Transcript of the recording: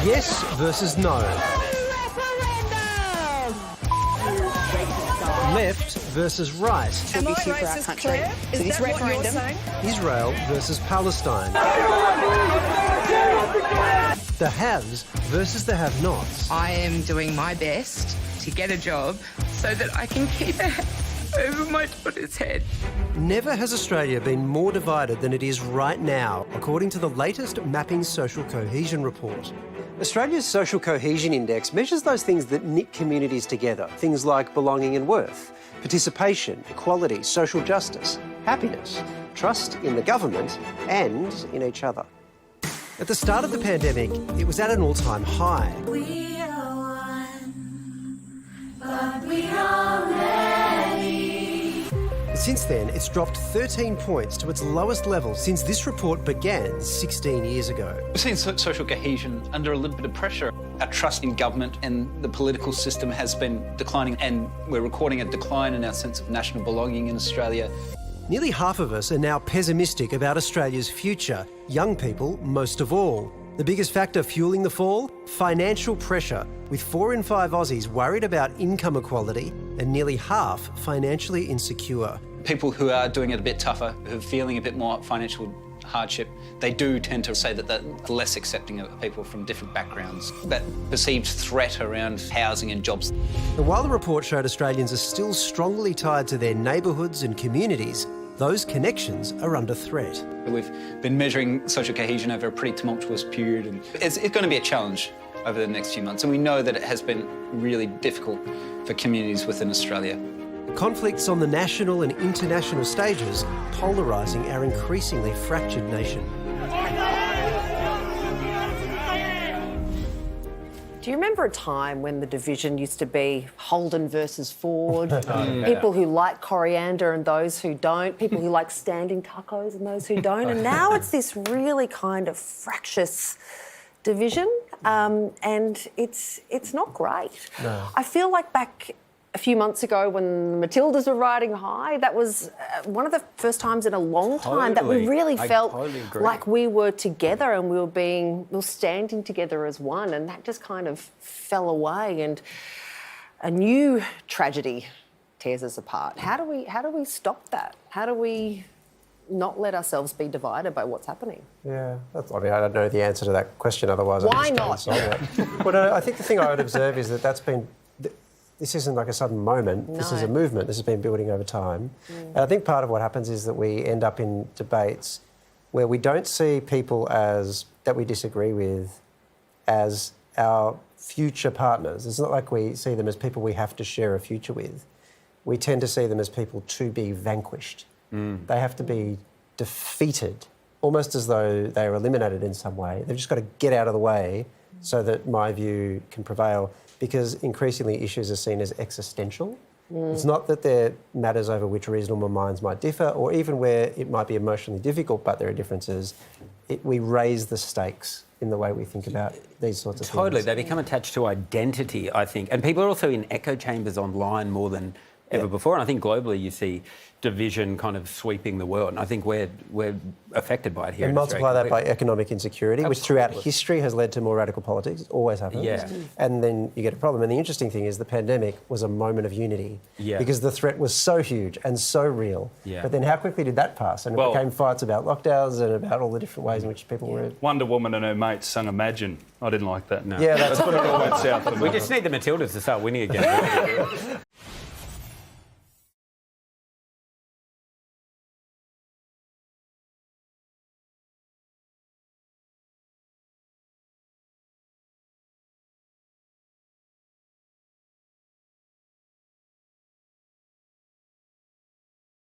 Yes versus no. Left versus right. Am I racist, Claire? Is that what you're saying? Israel versus Palestine. The haves versus the have-nots. I am doing my best to get a job so that I can keep a house over my daughter's head. Never has Australia been more divided than it is right now, according to the latest Mapping Social Cohesion report. Australia's Social Cohesion Index measures those things that knit communities together, things like belonging and worth, participation, equality, social justice, happiness, trust in the government and in each other. At the start of the pandemic, it was at an all-time high. We are one, but we are many. Since then, it's dropped 13 points to its lowest level since this report began 16 years ago. We've seen social cohesion under a little bit of pressure. Our trust in government and the political system has been declining, and we're recording a decline in our sense of national belonging in Australia. Nearly half of us are now pessimistic about Australia's future, young people most of all. The biggest factor fueling the fall? Financial pressure, with 4 in 5 Aussies worried about income equality and nearly half financially insecure. People who are doing it a bit tougher, who are feeling a bit more financial hardship, they do tend to say that they're less accepting of people from different backgrounds. That perceived threat around housing and jobs. And while the report showed Australians are still strongly tied to their neighbourhoods and communities, those connections are under threat. We've been measuring social cohesion over a pretty tumultuous period, and it's going to be a challenge over the next few months, and we know that it has been really difficult for communities within Australia. Conflicts on the national and international stages polarising our increasingly fractured nation. Do you remember a time when the division used to be Holden versus Ford? People who like coriander and those who don't, people who like standing tacos and those who don't. And now it's this really kind of fractious division, and it's not great. No. I feel like back a few months ago when the Matildas were riding high, that was one of the first times in a long time that we really felt like we were together and we were standing together as one, and that just kind of fell away, and a new tragedy tears us apart. How do we stop that? How do we not let ourselves be divided by what's happening? Yeah, I don't know the answer to that question, otherwise Why I'd not? just solve it. Well, no, I think the thing I would observe is that's been... This isn't like a sudden moment. No. This is a movement. This has been building over time. And I think part of what happens is that we end up in debates where we don't see people that we disagree with as our future partners. It's not like we see them as people we have to share a future with. We tend to see them as people to be vanquished. They have to be defeated, almost as though they are eliminated in some way. They've just got to get out of the way so that my view can prevail, because increasingly issues are seen as existential. It's not that they're matters over which reasonable minds might differ, or even where it might be emotionally difficult but there are differences. We raise the stakes in the way we think about these sorts of things. Totally. They become attached to identity, I think. And people are also in echo chambers online more than ever before. And I think globally you see division kind of sweeping the world. And I think we're affected by it here. And multiply that by economic insecurity, which throughout history has led to more radical politics. It always happens. Yeah. And then you get a problem. And the interesting thing is the pandemic was a moment of unity because the threat was so huge and so real. Yeah. But then how quickly did that pass? And it became fights about lockdowns and about all the different ways in which people were... Wonder Woman and her mates sang Imagine. I didn't like that. No. Yeah, that's what it all went south. We just need the Matildas to start winning again.